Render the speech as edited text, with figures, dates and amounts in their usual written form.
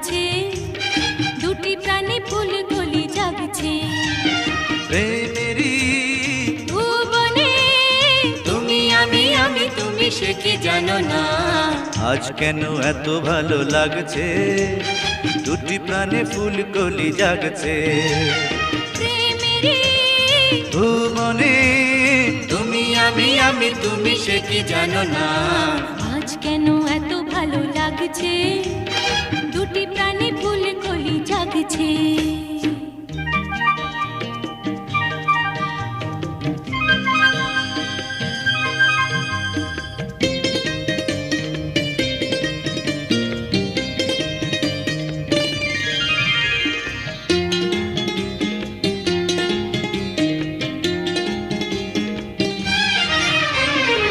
জাগছে, দুটি প্রাণে ফুল কলি জাগছে। প্রেমেরই ভুবনে তুমি আমি আমি তুমি, সে কি জানো না? আজ কেন এত ভালো লাগছে, দুটি প্রাণে ফুল কলি জাগছে। প্রেমেরই ভুবনে তুমি আমি তুমি, সে কি জানো না? আজ কেন এত ভালো লাগছে, দুটি প্রাণে ফুল কলি জাগছে।